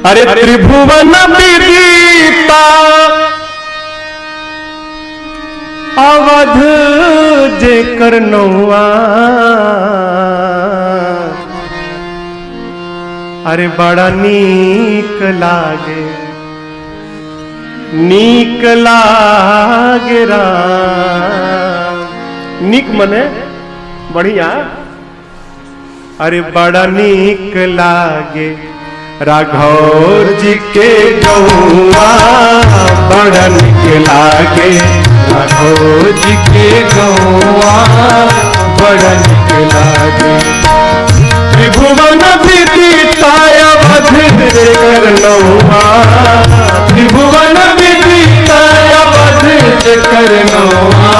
अरे त्रिभुवन विदिता अवध जेकर नौआ, अरे बड़ा नीक लागे, नीक लागे राम। नीक मने बढ़िया, अरे बड़ा नीक लागे राघव जी के गौआ, बड़ा नीक लागे राघव जी के गौआ, बड़ा नीक लागे। त्रिभुवन विदिता अवध जेकर नौआ, त्रिभुवन विदिता अवध जेकर नौआ,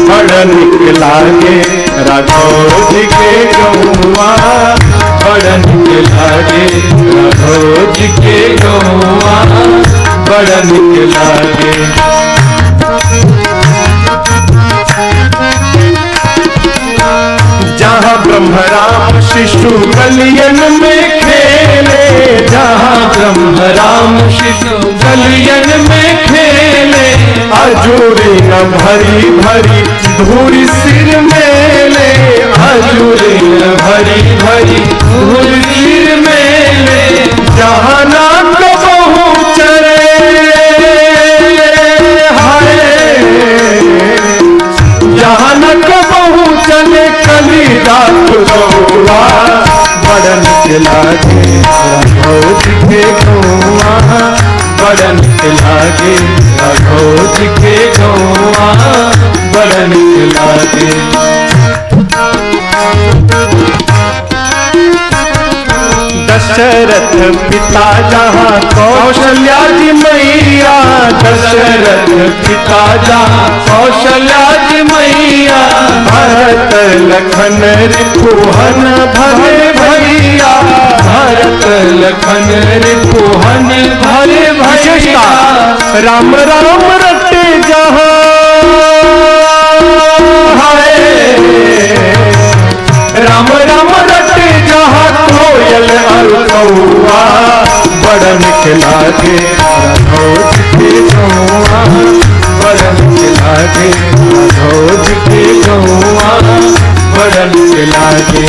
बड़ा नीक लागे राघव जी के गौआ, बड़ा नीक लागे राघव जी के गौआ, बड़ा नीक लागे। जहाँ ब्रह्म राम शिशु गलियन में खेले, जहाँ ब्रह्म राम शिशु गलियन में खेले, अजूरी न भरी भरी धूरी सिर मेले, अजूरी न भरी भरी धूरी सिर मेले, जहाँ नाम बहु चरे हाय, जहाँ न बहु चले कलिदास गौआ, बड़ा नीक लागे राघव जी के गौआ, बड़ा नीक लागे राघव जी के गौआ, बड़ा नीक लागे। दशरथ पिता जहाँ कौशल्या जी मैया, दशरथ पिता जहाँ कौशल्या जी मैया, भरत लखन रिपुहन भरे भैया, भरत लखन रिपुहन भरे भैया, राम राम रटे जहाँ हाय, राम राम रटे जहाँ कोयल और कौआ, बड़ा नीक लागे राघव जी के गौआ, बड़ा नीक लागे राघव जी के गौआ, बड़ा नीक लागे।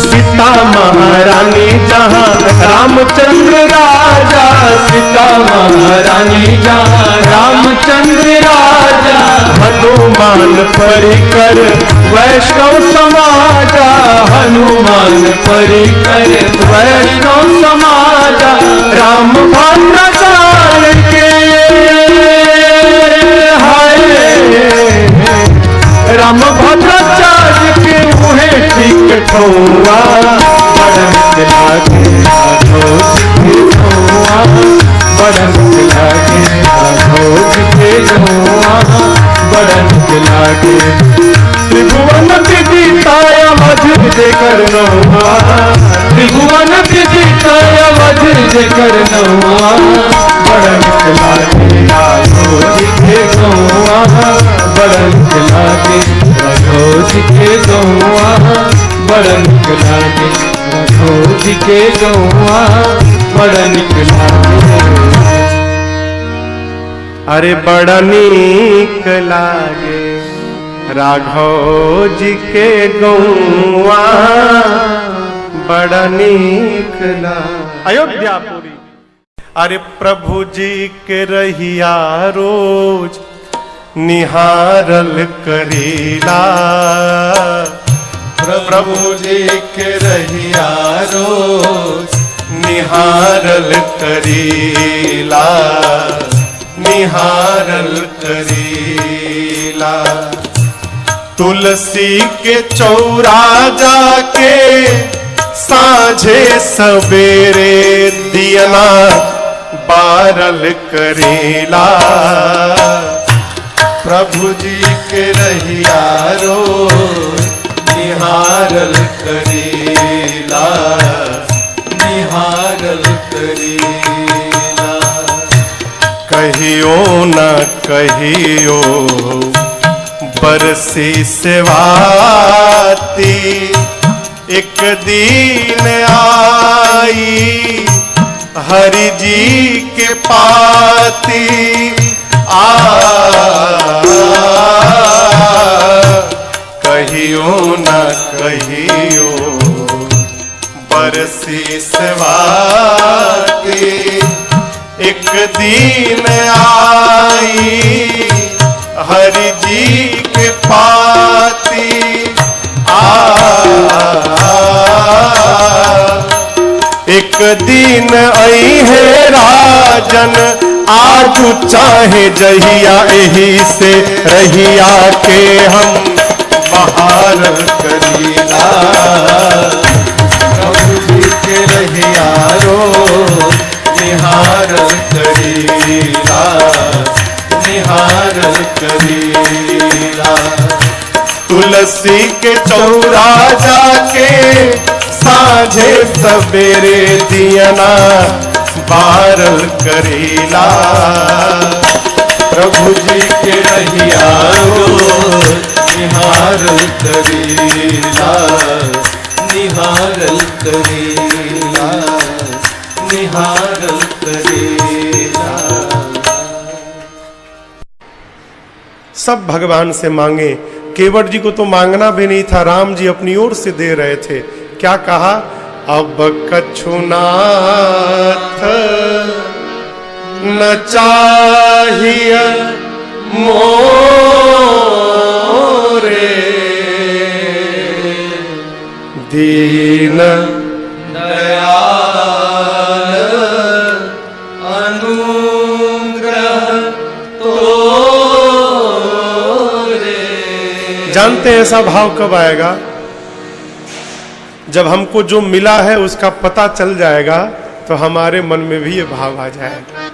सीता महारानी जहाँ रामचंद्र राजा, सीता महारानी जहाँ रामचंद्र राजा, हनुमान परिकर वैष्णव समाजा, हनुमान परिकर वैष्णव समाजा, राम भद्राचार्य के हाय, राम भद्राचार्य के मुहे ठीक ठौआ, बड़ा नीक लागे राघव जी के गौआ, बड़ा नीक लागे राघव जी के गौआ, बड़ा नीक लागे। त्रिभुवन विदिता अवध जेकर नौआ, त्रिभुवन विदिता अवध जेकर नौआ, बड़ा नीक लागे राघव जी के गौआ, बड़ा नीक लागे राघव जी के गौआ, बड़ा नीक लागे राघव जी के गौआ, बड़ा नीक लागे। अरे बड़ा नीक लागे राघव जी के गौआ, बड़ा नीक लागे। अयोध्यापुरी। अरे प्रभु जी के रहिया रोज निहारल करीला, प्रभु जी के रहिया रोज निहारल करीला, निहारल करीला। तुलसी के चौरा जाके साझे सवेरे दियना बारल करेला, प्रभु जी के रहिया रोज निहारल करेला, निहारल करेला। कहियो न कहियो बरसी सेवाती, एक दीन आई हरि जी के पाती कहियो न कहियो बरसी स्वाति। एक दीन आई हरि जी के पाती एक दिन आई है राजन आजू चाहे जहिया यही से रहिया के हम बहार करीला। प्रभु जी के रहिया रो निहार करीला निहार करीला। तुलसी के चौरा जाके साझे सवेरे दियना बारल करीला। प्रभु जी के रहिया निहारल करीला निहारल करीला निहारल करीला। सब भगवान से मांगे, केवट जी को तो मांगना भी नहीं था, राम जी अपनी ओर से दे रहे थे। क्या कहा? अब कछुनाथ न चाहिए मोरे दीन दयाल अनुग्रह तोरे। जानते हैं ऐसा भाव कब आएगा? जब हमको जो मिला है उसका पता चल जाएगा तो हमारे मन में भी ये भाव आ जाएगा।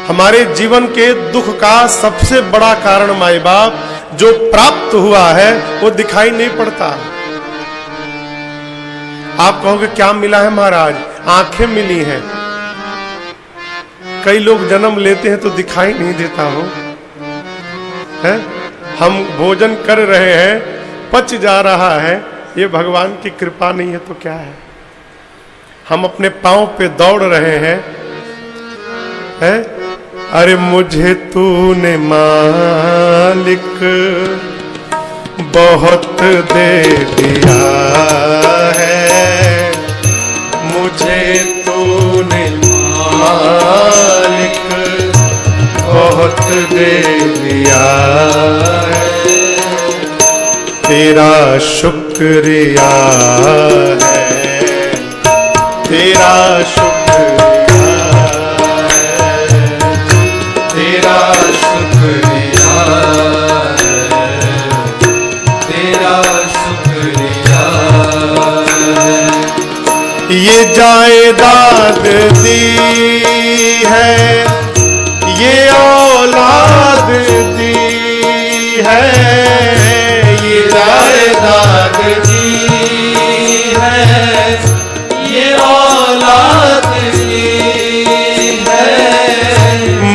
हमारे जीवन के दुख का सबसे बड़ा कारण माई बाप जो प्राप्त हुआ है वो दिखाई नहीं पड़ता। आप कहोगे क्या मिला है महाराज? आंखें मिली हैं। कई लोग जन्म लेते हैं तो दिखाई नहीं देता हो है? हम भोजन कर रहे हैं, पच जा रहा है, ये भगवान की कृपा नहीं है तो क्या है? हम अपने पांव पे दौड़ रहे हैं, है? अरे मुझे तूने मालिक बहुत दे दिया है, मुझे तूने मालिक बहुत दे दिया है। तेरा शुक्रिया है, तेरा शुक्रिया है, तेरा शुक्रिया है, तेरा शुक्रिया है। ये जायदाद दी है, ये औलाद दी है, जायदाद दी है, ये औलाद दी है।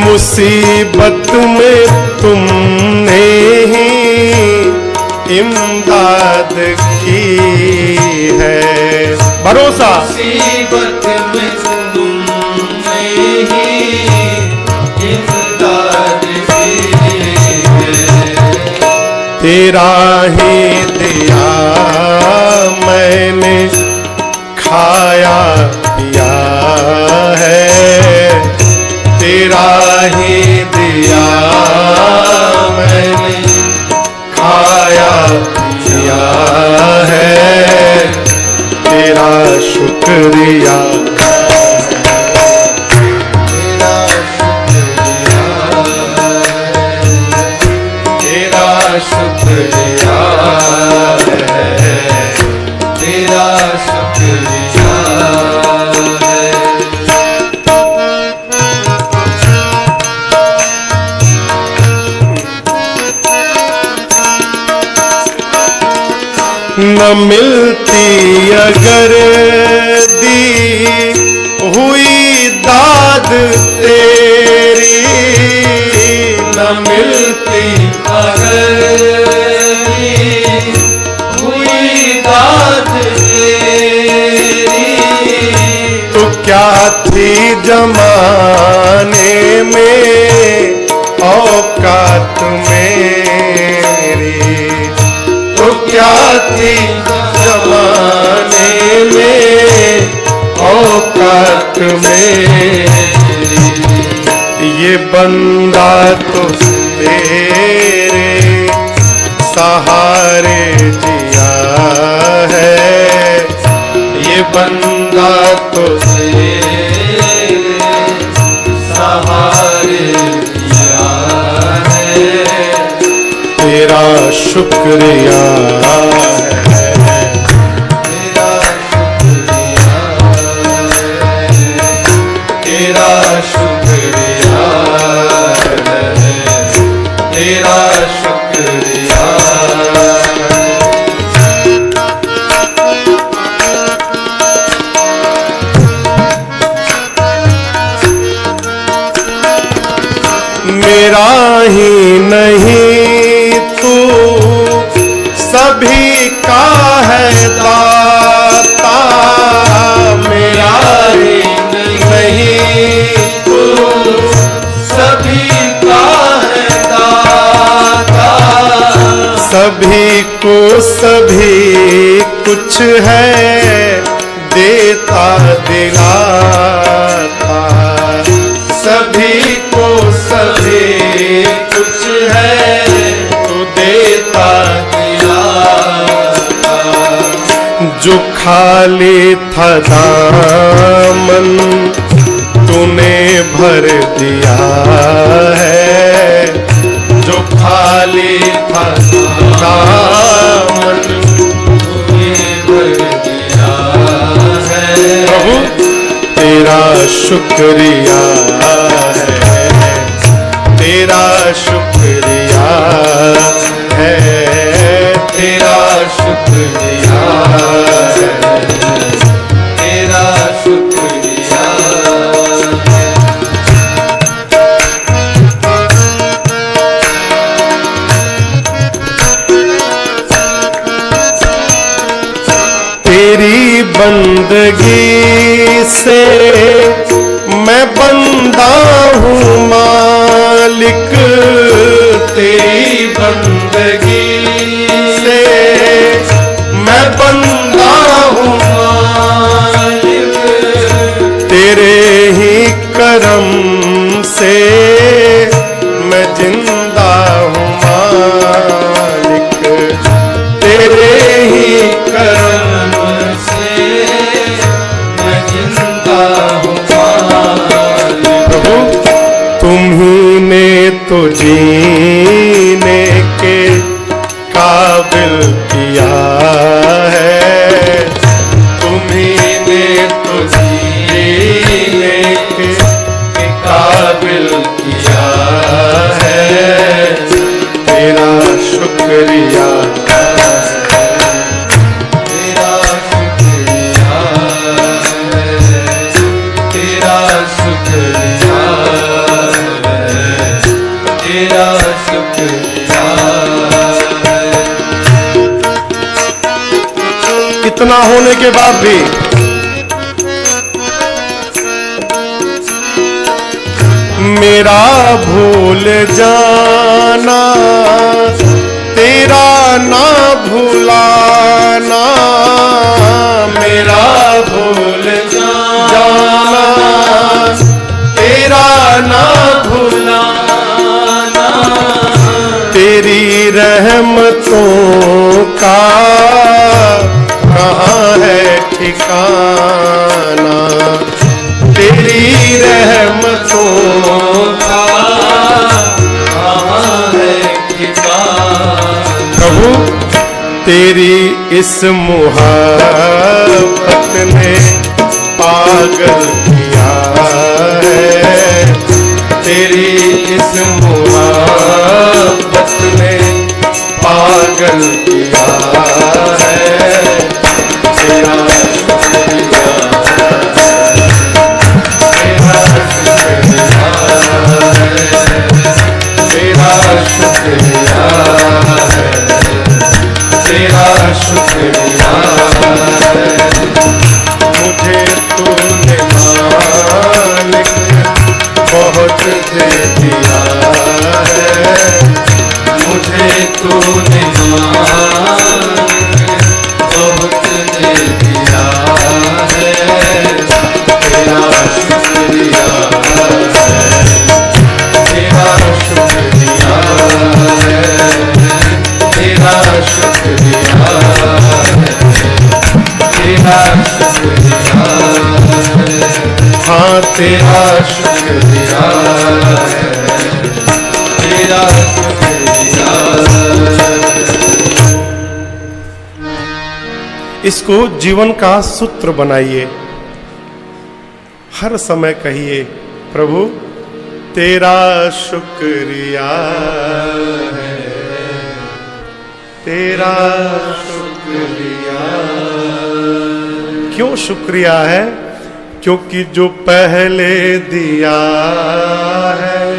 मुसीबत में तुमने ही इमदाद की है। भरोसा मुसीबत में तुमने ही इमदाद की है। तेरा ही दिया मैंने खाया पिया है, तेरा ही दिया मैंने खाया पिया है, तेरा शुक्रिया शुक्रिया है, तेरा शुक्रिया है। न मिलती अगर दी हुई दाद तेरी, न मिलती अगर जमाने में औकात मेरी, तो क्या थी जमाने में औकात मेरी। ये बंदा तो तेरे सहारे जिया है, ये बंदा तो तेरे सहारे जिया है, तेरा शुक्रिया है, तेरा शुक्रिया है, तेरा शुक्रिया है, तेरा शुक्रिया। मेरा ही नहीं तू सभी का है दाता, मेरा ही नहीं तू सभी का है दाता, सभी को सभी कुछ है देता दिलाता, सभी को सभी कुछ है तो देता दिलाता। जो खाली था दामन तूने भर दिया है, जो खाली था दामन तूने भर दिया है। प्रभु तेरा शुक्रिया है, तेरा शुक्रिया है, तेरा शुक्रिया है, तेरा शुक्रिया है। तेरी बंदगी से मैं बंदा हूँ मालिक, तेरी बंदगी से मैं बंदा हूँ मालिक, तेरे ही करम से मैं जिंदा हूँ मालिक, तेरे ही करम से मैं जिंदा हूँ मालिक। प्रभु तुम्ही ने तो जीने के काबिल किया है, तुम्ही ने तो जीने के काबिल किया है, तेरा शुक्रिया है, तेरा शुक्रिया है, तेरा शुक्रिया है, तेरा शुक्रिया है। इतना होने के बाद भी मेरा भूल जाना तेरा ना भुलाना, मेरा भूल जाना तेरा ना भुलाना, तेरी रहमतों का कहाँ है ठिकाना, तेरी रहमतों का कहाँ है ठिकाना। प्रभु तेरी इस मुहब्बत ने पागल किया है, तेरी इस मुहब्बत ने पागल किया है, तेरा शुक्रिया शुक्रिया है, तेरा शुक्रिया है। मुझे तूने मान बहुत दे दिया है, मुझे तूने मान बहुत दे दिया है। तेरा शुक्रिया है, तेरा शुक्रिया है, तेरा शुक्रिया है, तेरा शुक्रिया है। हाँ तेरा शुक्रिया है, तेरा शुक्रिया है। इसको जीवन का सूत्र बनाइए। हर समय कहिए प्रभु तेरा शुक्रिया है, तेरा शुक्रिया। क्यों शुक्रिया है? क्योंकि जो पहले दिया है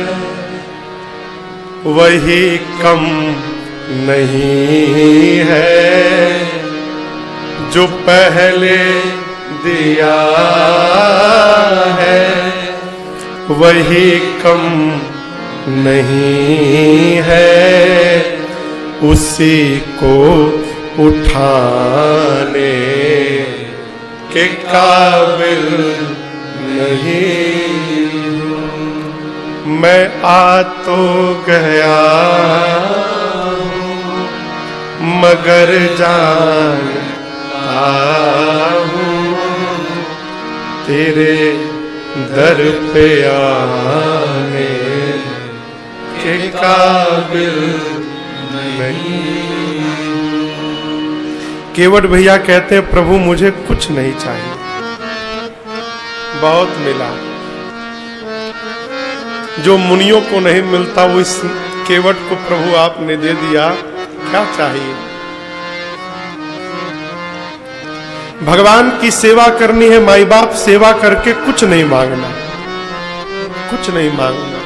वही कम नहीं है, जो पहले दिया है वही कम नहीं है, उसी को उठाने के काबिल नहीं। मैं आ तो गया मगर जानता हूँ तेरे दर पे आने के काबिल नहीं। केवट भैया कहते हैं प्रभु मुझे कुछ नहीं चाहिए, बहुत मिला। जो मुनियों को नहीं मिलता वो इस केवट को प्रभु आपने दे दिया, क्या चाहिए? भगवान की सेवा करनी है, माई बाप सेवा करके कुछ नहीं मांगना, कुछ नहीं मांगना।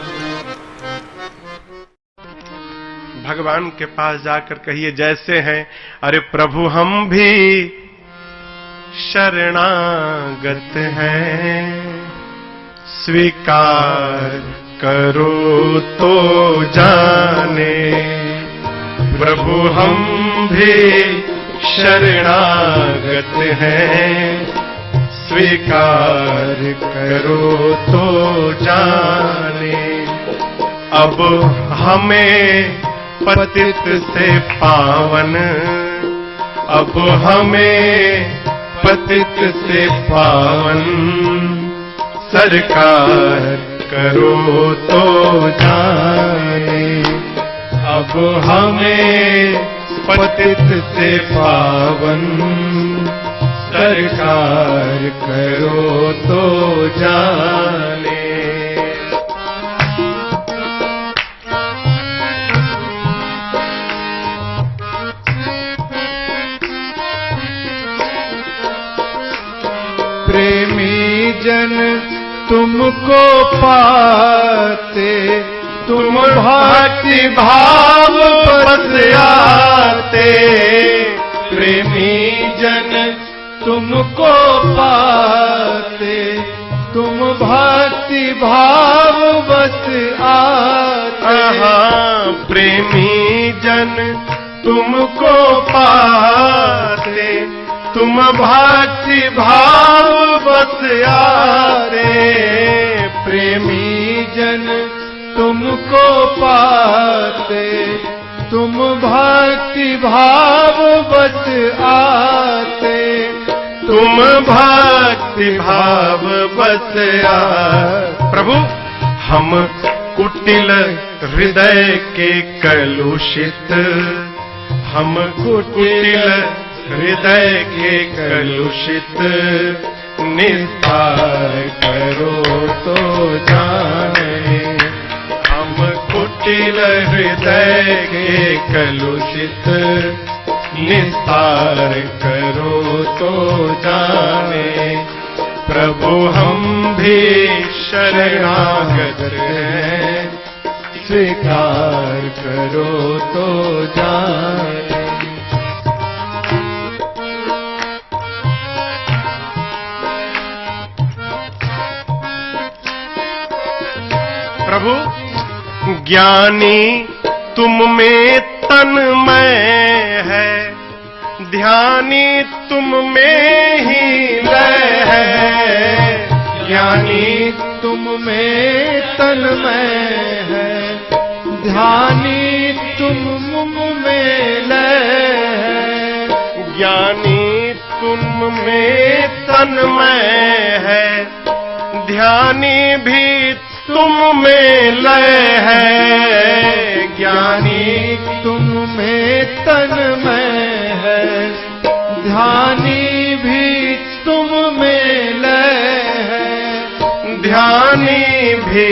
भगवान के पास जाकर कहिए जैसे हैं, अरे प्रभु हम भी शरणागत हैं, स्वीकार करो तो जाने। प्रभु हम भी शरणागत हैं, स्वीकार करो तो जाने। अब हमें पतित से पावन, अब हमें पतित से पावन, सरकार करो तो जाने। अब हमें पतित से पावन, सरकार करो तो जाने। प्रेमी जन तुमको पाते, तुम भक्ति भाव बस आते। प्रेमी जन तुमको पाते, तुम भक्ति भाव बस आते। प्रेमी जन तुमको पाते, तुम भक्ति भाव बस आते। प्रेमी जन तुमको पाते, तुम भक्ति भाव बस आते। तुम भक्ति भाव बस आते। प्रभु हम कुटिल हृदय के कलुषित, हम कुटिल हृदय के कलुषित, निस्तार करो तो जाने। हम कुटिल हृदय के कलुषित, निस्तार करो तो जाने। प्रभु हम भी शरणागत हैं, स्वीकार करो तो जाने। प्रभु ज्ञानी तुम में तन्मय है, ध्यानी तुम में ही लय है। ज्ञानी तुम में तन्मय है, ध्यानी तुम में लय है। ज्ञानी तुम में तन्मय है, ध्यानी भी तुम में लय है। ज्ञानी तुम में तन्मय है, ध्यानी भी तुम में लय है। ध्यानी भी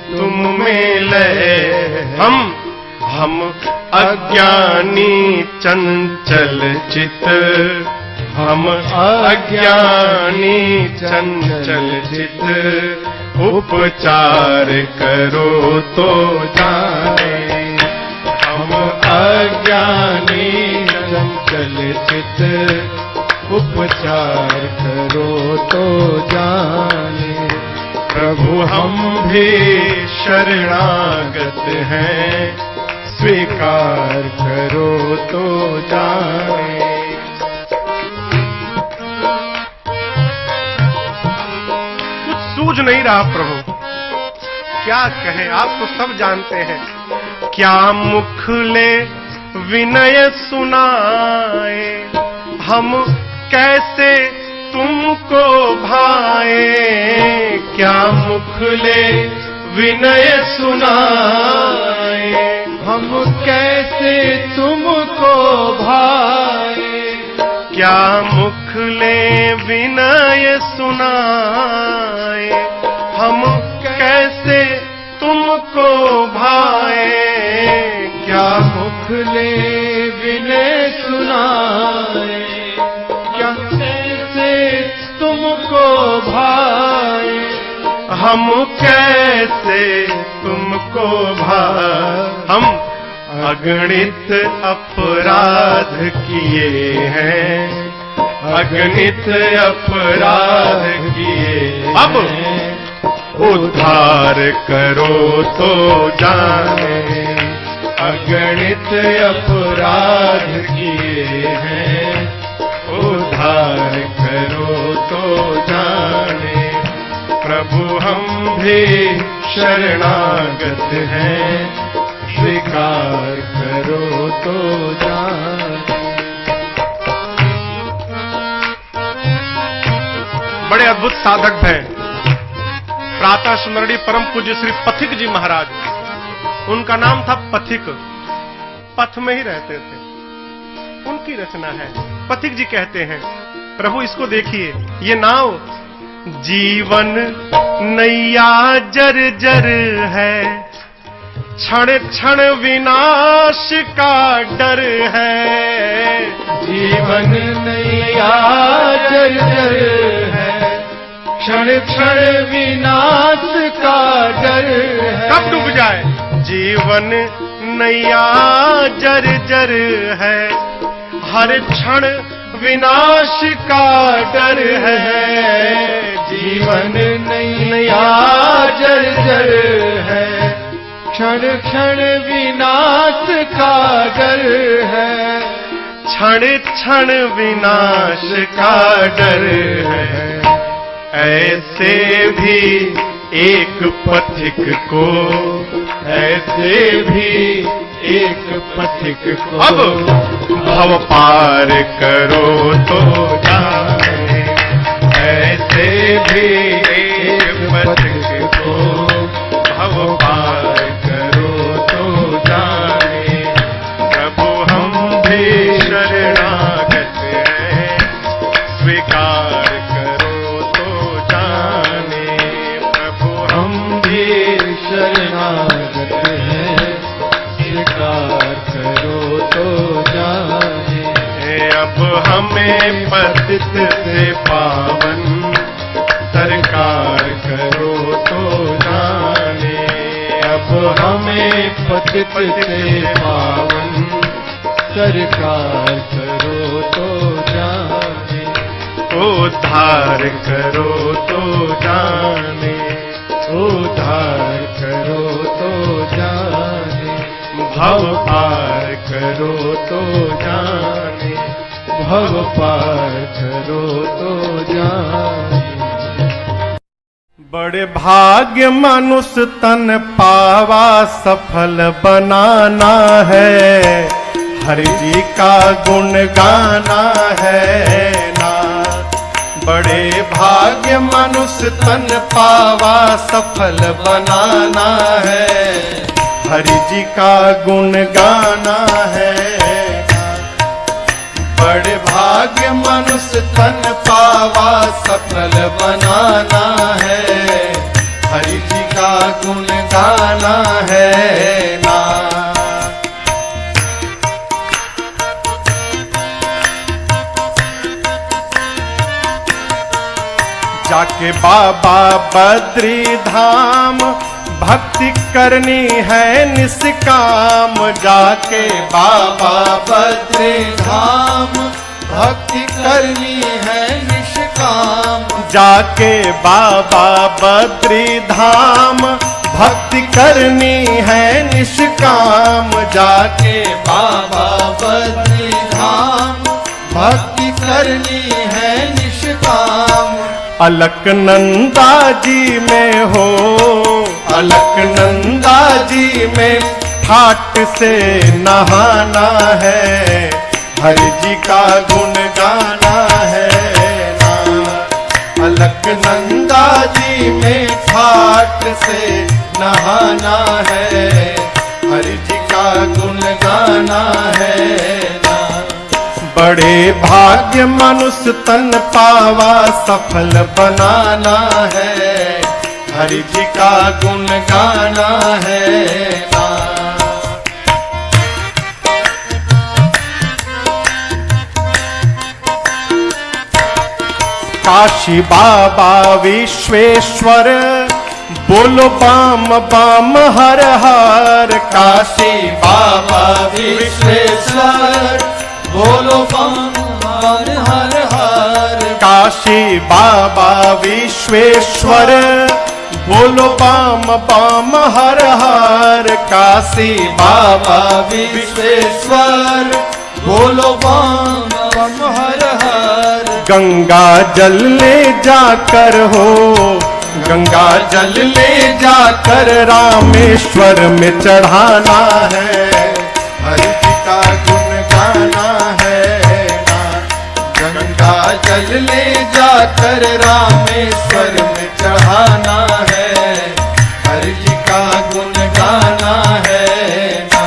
तुम में लय। हम अज्ञानी चंचल चित, हम अज्ञानी चंचल चित, उपचार करो तो जाने। हम अज्ञानी चंचल चित, उपचार करो तो जाने। प्रभु हम भी शरणागत हैं, स्वीकार करो तो जाने। सूझ नहीं रहा प्रभु, क्या कहें, आप तो सब जानते हैं। क्या मुख ले विनय सुनाए, हम कैसे तुमको भाए। क्या मुख ले विनय सुनाए, हम कैसे तुमको भाए। क्या मुख ले विनय सुनाए, हम कैसे तुमको भाए। क्या मुख ले विनय सुनाए, क्या कैसे तुमको भाए। हम कैसे तुमको भाए। हम अगणित अपराध किए हैं, अगणित अपराध किए। अब उद्धार करो तो जाने। अगणित अपराध किए हैं, उद्धार करो तो जाने। प्रभु हम भी शरणागत हैं, स्वीकार करो तो जाने। बड़े अद्भुत साधक हैं प्रातः स्मरणीय परम पूज्य श्री पथिक जी महाराज। उनका नाम था पथिक, पथ में ही रहते थे, उनकी रचना है। पथिक जी कहते हैं, प्रभु इसको देखिए, ये नाव जीवन नैया जर जर है, क्षण क्षण विनाश का डर है। जीवन नैया जर जर है, क्षण क्षण विनाश का डर है। कब डूब जाए। जीवन नैया जर जर है, हर क्षण विनाश का डर है। जीवन नैया जर जर है, क्षण क्षण विनाश का डर है। क्षण क्षण विनाश का डर है। ऐसे भी एक पथिक को, ऐसे भी एक पथिक को। अब भव पार करो तो जाने। ऐसे भी एक पथिक को, भव पार करो तो जाने। प्रभु हम भी शरणागत हैं, स्वीकार करो तो जाने। प्रभु हम भी शरणागत है, स्वीकार करो तो जाने। अब हमें पतित से पावन सरकार करो तो जाने। अब हमें पतित से पावन सरकार करो तो जाने। उद्धार करो तो जाने। उद्धार करो तो जाने, भव पार करो तो जाने, भव पार करो तो जाने। बड़े भाग्य मनुष्य तन पावा सफल बनाना है, हरि जी का गुण गाना है ना। बड़े भाग्य मनुष्य तन पावा सफल बनाना है, हरि जी का गुण गाना है। बड़े भाग्य मनुष्य तन पावा सफल बनाना है, हरि जी का गुण गाना है ना। जाके बाबा बद्री धाम भक्ति करनी है निष्काम, जाके बाबा बद्री धाम भक्ति करनी है निष्काम, जाके बाबा बद्री धाम भक्ति करनी है निष्काम, जाके बाबा बद्री धाम भक्ति करनी है निष्काम। अलकनंदा जी में हो, अलकनंदा जी में ठाट से नहाना है, हरि जी का गुण गाना है ना। अलकनंदा जी में ठाट से नहाना है, हरि जी का गुण गाना है ना। बड़े भाग्य मनुष्य तन पावा सफल बनाना है, हरि जी का गुण गाना है ना। काशी बाबा विश्वेश्वर बोलो बाम बाम हर हर, काशी बाबा विश्वेश्वर बोलो बम हर हर हर। काशी बाबा विश्वेश्वर बोलो बाम बाम हर हर, काशी बाबा विश्वेश्वर बोलो बम बम हर हर। गंगा जल ले जाकर हो, गंगा जल ले जाकर रामेश्वर में चढ़ाना है, हरि जी का गुण गाना है ना। गंगा जल ले जाकर रामेश्वर में चढ़ाना है, हरि जी का गुण गाना है ना।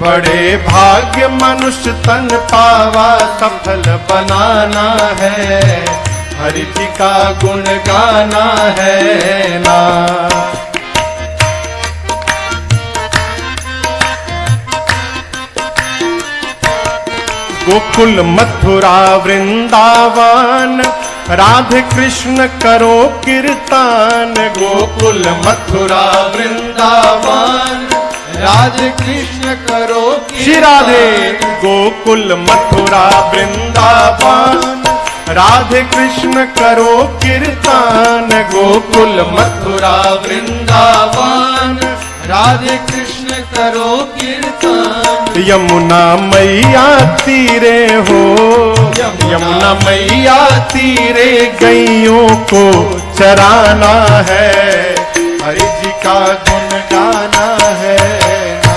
बड़े भाग्य मनुष्य तन पावा सफल बनाना है, हरि जी का गुण गाना है ना। गोकुल मथुरा वृंदावन राधे कृष्ण करो कीर्तन, गोकुल मथुरा वृंदावन राधे कृष्ण करो श्री राधे। गोकुल मथुरा वृंदावन राधे कृष्ण करो कीर्तन, गोकुल मथुरा वृंदावन राधे कृष्ण करो कीर्तन। यमुना मैया तीरे हो, यमुना मैया तीरे गैयों को चराना है, हरि जी का गुण गाना है ना।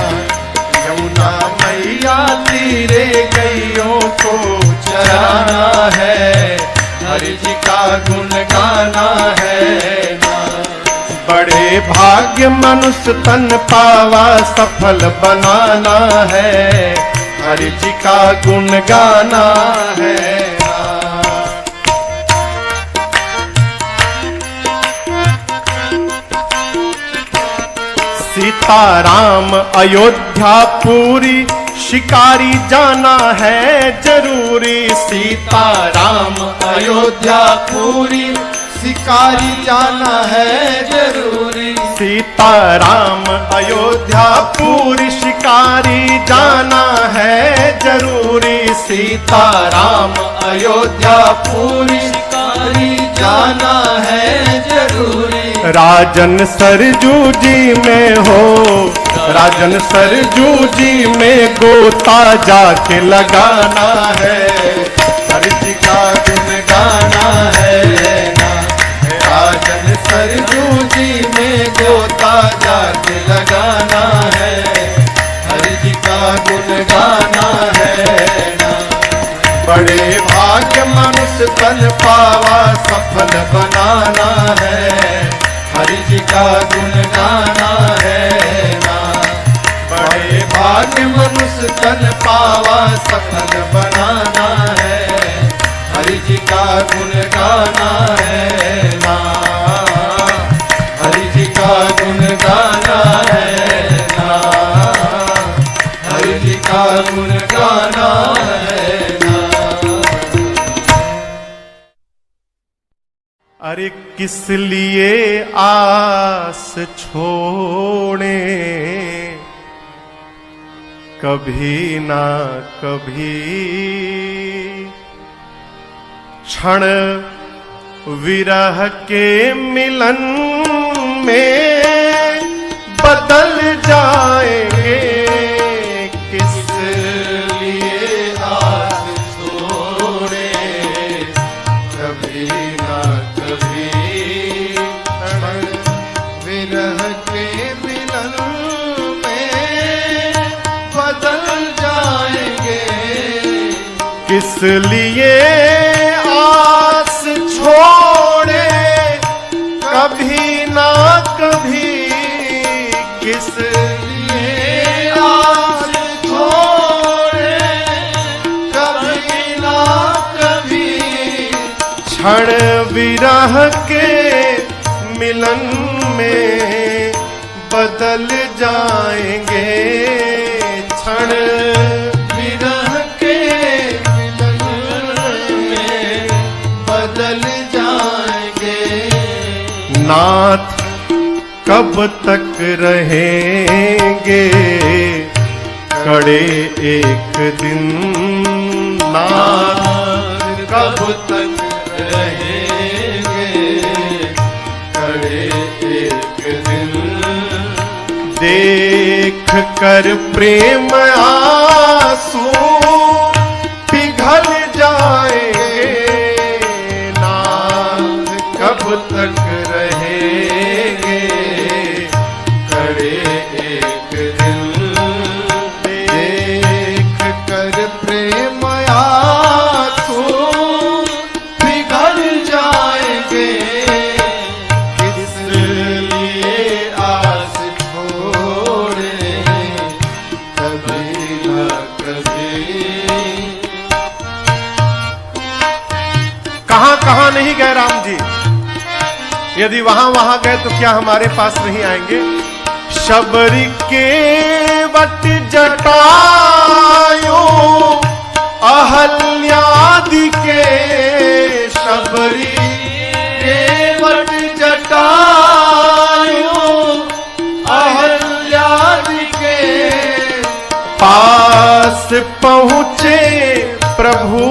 यमुना मैया तीरे गैयों को चराना है, हरि जी का गुण गाना है ना। बड़े भाग्य मनुष्य तन पावा सफल बनाना है, हरि जी का गुण गाना है ना। सीताराम अयोध्या पूरी शिकारी जाना है जरूरी, सीताराम अयोध्या पूरी शिकारी जाना है जरूरी। सीताराम अयोध्या पूरी शिकारी जाना है जरूरी। सीताराम अयोध्या पूरी शिकारी जाना है जरूरी। राजन सरजू जी में हो, राजन सरजू जी में गोता जाके लगाना है। हरि जी का गुण गाना है ना, राजन सरजू जी में गोता जाके लगाना है। हरि जी का गुण गाना है ना। बड़े भाग्य मनुष्य तन पावा सफल बनाना है। हरि जी का गुण गाना है ना। बड़े भाग्य मनुष्य तन पावा सफल बनाना है। हरि जी का गुण गाना है ना। हरि जी का गुण गाना है ना। हरि जी का गुण गाना है ना। अरे किस लिए आस छोड़े, कभी ना कभी क्षण विरह के मिलन में बदल जाएंगे। किस लिए आस छोड़े, कभी ना कभी क्षण विरह के मिलन में बदल जाएंगे। किस लिए आस छोड़े, कभी ना कभी। किस लिए आस छोड़े, कभी ना कभी क्षण विरह के मिलन में बदल जाएंगे। क्षण विरह के मिलन में बदल जाएंगे। नाथ कब तक रहेंगे कड़े एक दिन। नाथ कब तक रहेंगे कड़े एक दिन। देख कर प्रेम आंसू पिघल जाएंगे। नाथ कब तक रहेंगे कड़े एक दिन। देख कर प्रेम आंसू पिघल जाएंगे। किस लिए आस छोड़े, कभी ना कभी। कहां कहां नहीं गए राम जी, यदि वहां वहां गए तो क्या हमारे पास नहीं आएंगे। शबरी के वट जटायो अहल्यादि के। शबरी के वट जटायो अहल्यादि के। पास पहुँचे प्रभु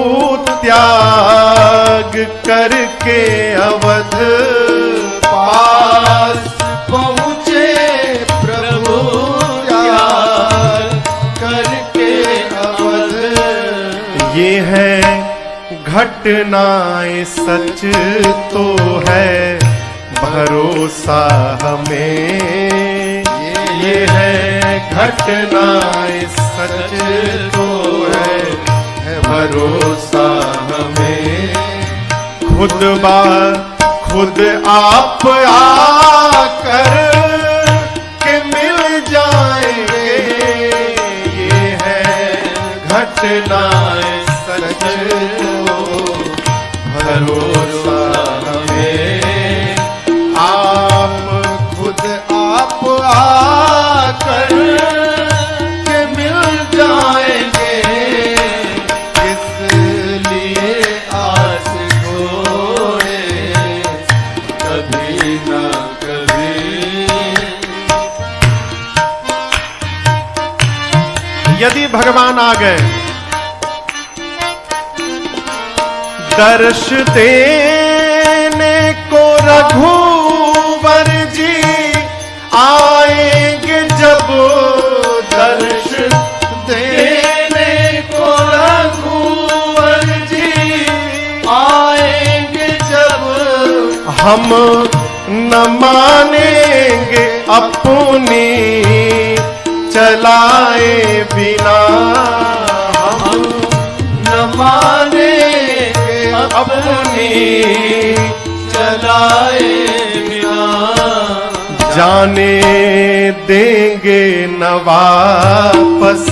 त्याग करके अवध। पास पहुँचे प्रभु त्याग करके अवध। ये है घटनाएं सच तो है भरोसा हमें। ये है घटनाएं सच तो है भरोसा हमें। खुद आप आकर के मिल जाएंगे। ये है घटनाएं सच तो भरोसा हमें। खुद आप आकर के मिल जाएंगे। किस लिए आस छोड़े, कभी ना कभी। यदि भगवान आ गए दर्श देने रघुवर जी आएंगे जब दर्श देने को, रघुवर जी आएंगे जब हम न मानेंगे अपनी चलाए बिना, हम न मानेंगे अपनी चलाए बिना, जाने देंगे न वापस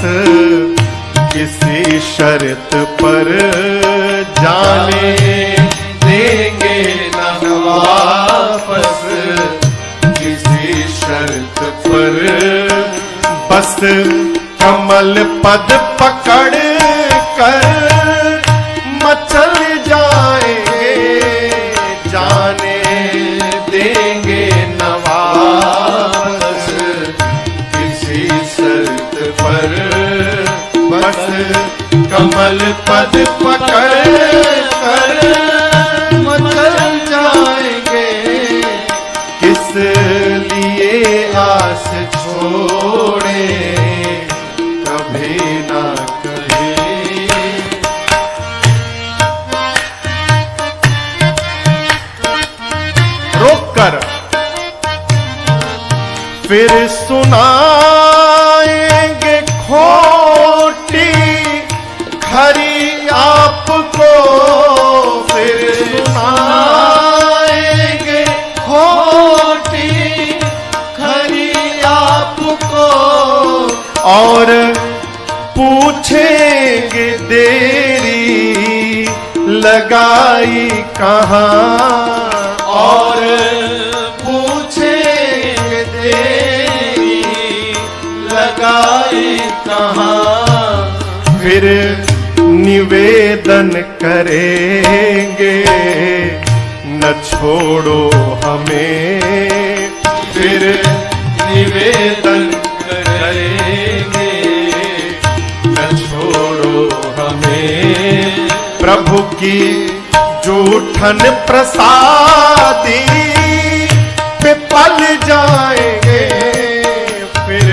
किसी शर्त पर, जाने देंगे न वापस किसी शर्त पर, बस कमल पद पकड़ कर मचल जाएंगे, जाने देंगे न वापस किसी शर्त पर, बस कमल पद पकड़ कर मचल जाएंगे, किस लिए आस छोड़े कभी ना कभी। रोक कर फिर सुनाएंगे खोटी खरी आपको, फिर सुनाएंगे खोटी खरी आपको, और पूछेंगे देरी लगाई कहाँ, और पूछेंगे देरी लगाई कहाँ, फिर निवेदन करेंगे न छोड़ो हमें, फिर निवेदन करेंगे न छोड़ो हमें, प्रभु की जूठन प्रसादी पे पल जाएंगे, फिर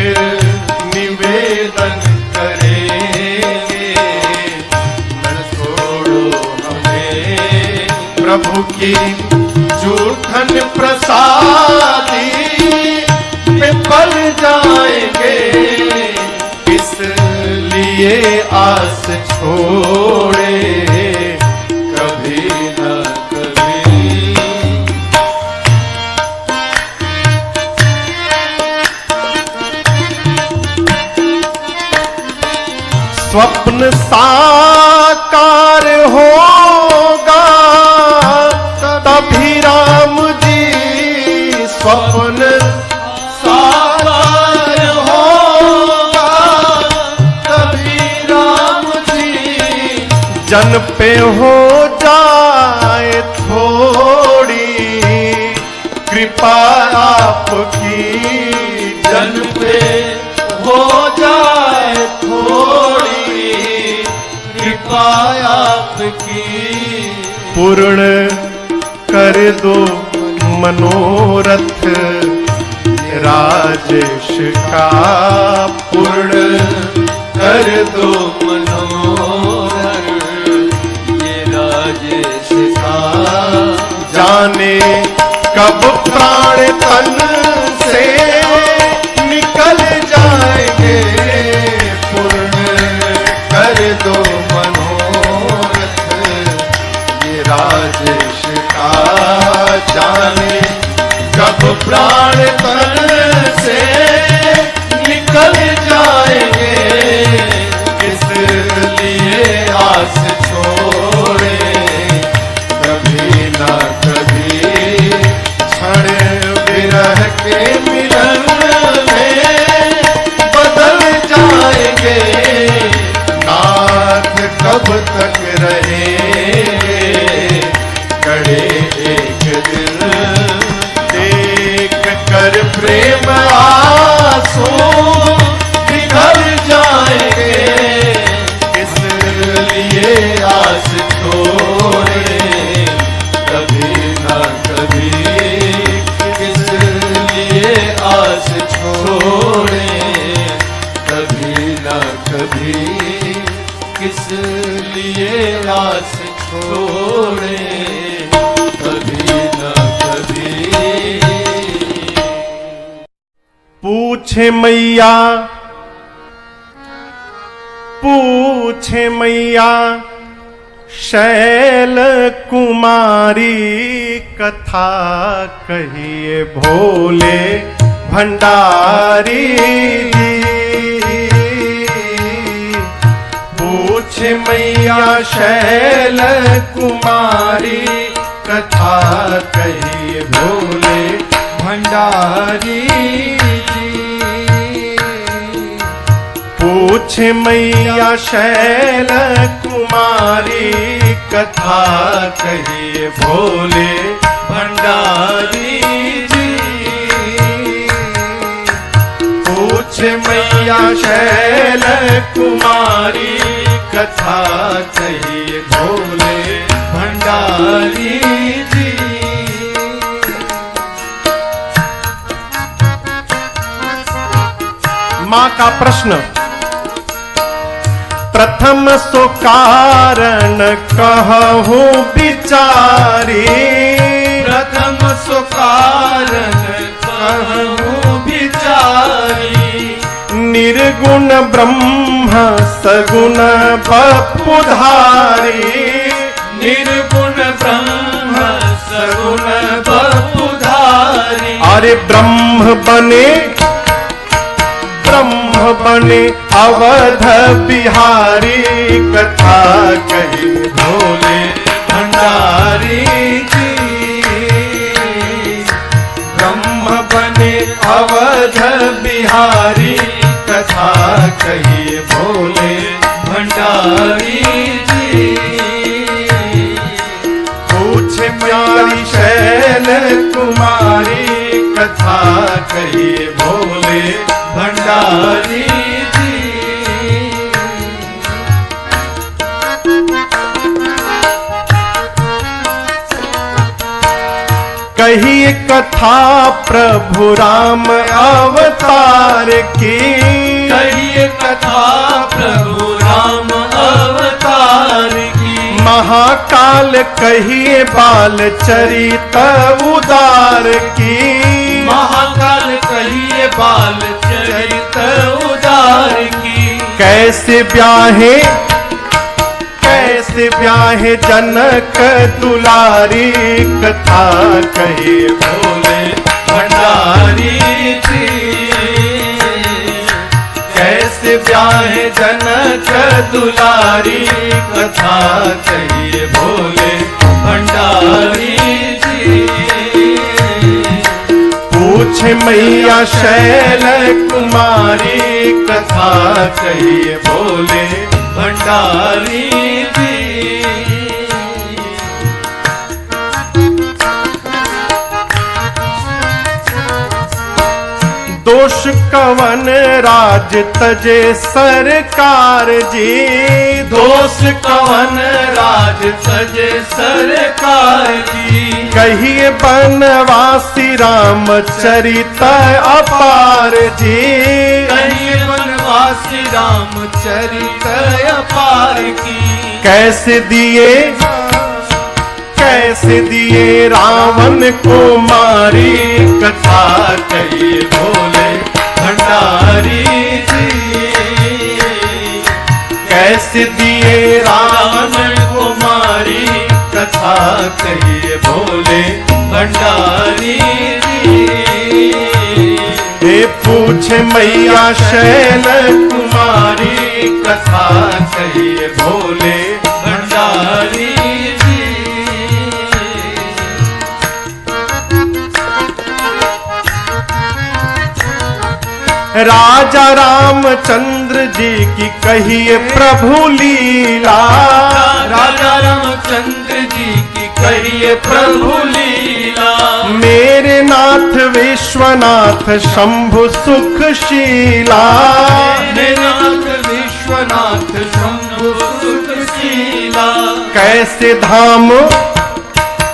निवेदन करेंगे न छोड़ो हमें, प्रभु की जूठन प्रसादी पे पल जाएंगे, इसलिए आस छोड़े कभी न कभी। स्वप्न साकार होगा तभी राम जी, स्वप्न साकार होगा तभी राम जी, जन पे हो जाए थोड़ी कृपा आपकी, जन पे हो जाए थोड़ी कृपा आपकी, पूर्ण कर दो मनोरथ राजेश का, पूर्ण कर दो मनोरथ ये राजेश का, जाने कब प्राण तन से निकल जाएंगे, पूर्ण कर दो मनोरथ ये राजेश का, जाने कब प्राण तन से निकल जाएंगे, इसलिए आस छोड़े कभी ना कभी, क्षण विरह के मिलन में बदल जाएंगे, नाथ कब तक रहेंगे कड़े एक दिन, देख कर प्रेम आंसू पिघल जाएंगे, आस छोड़े कभी न कभी। पूछे मैया शैल कुमारी कथा कहिए भोले भंडारी। पूछे मैया शैल कुमारी कथा कहिए भोले भंडारी। पूछे मैया शैल कुमारी कथा कहिए भोले भंडारी जी। पूछे मैया शैल कुमारी कथा कहिए भोले भंडारी जी। मां का प्रश्न, प्रथम सो कारण कहूँ विचारी। प्रथम सो कारण कहूँ विचारी। निर्गुण ब्रह्म सगुण बपुधारी। निर्गुण ब्रह्म सगुण बपुधारी। अरे ब्रह्म बने अवध बिहारी कथा कही भोले भंडारी जी। ब्रह्म बने अवध बिहारी कथा कहिए भोले भंडारी जी। पूछे प्यारी शैल कुमारी कथा कहिए भोले भंडारी जी। कहिए कथा प्रभु राम अवतार की। कहिए कथा प्रभु राम अवतार की। महाकाल कहिए बाल चरित उदार की। महाकाल कहिए बाल चरित उदार की। कैसे ब्याहे जनक दुलारी कथा कहिए भोले भंडारी जी। कैसे ब्याहे जनक दुलारी कथा कहिए भोले भंडारी जी। पूछे मैया शैल कुमारी कथा कहिए भोले भंडारी जी। दोष कवन राज तजे सरकार जी। दोष कवन राज तजे सरकार जी। कहिए बनवासी रामचरित अपार जी। कहिए बनवासी रामचरित अपार की। कैसे दिए रावण को मारी कथा कहिए भोले भंडारी जी। कैसे दिए रावण को मारी कथा कहिए भोले भंडारी जी। हे पूछे मैया शैल कुमारी कथा कहिए भोले भंडारी जी। राजा रामचंद्र जी की कहिए प्रभु लीला। राजा रामचंद्र जी की कहिए प्रभु लीला। मेरे नाथ विश्वनाथ शंभु सुखशीला। मेरे नाथ विश्वनाथ शंभु सुखशीला। कैसे धाम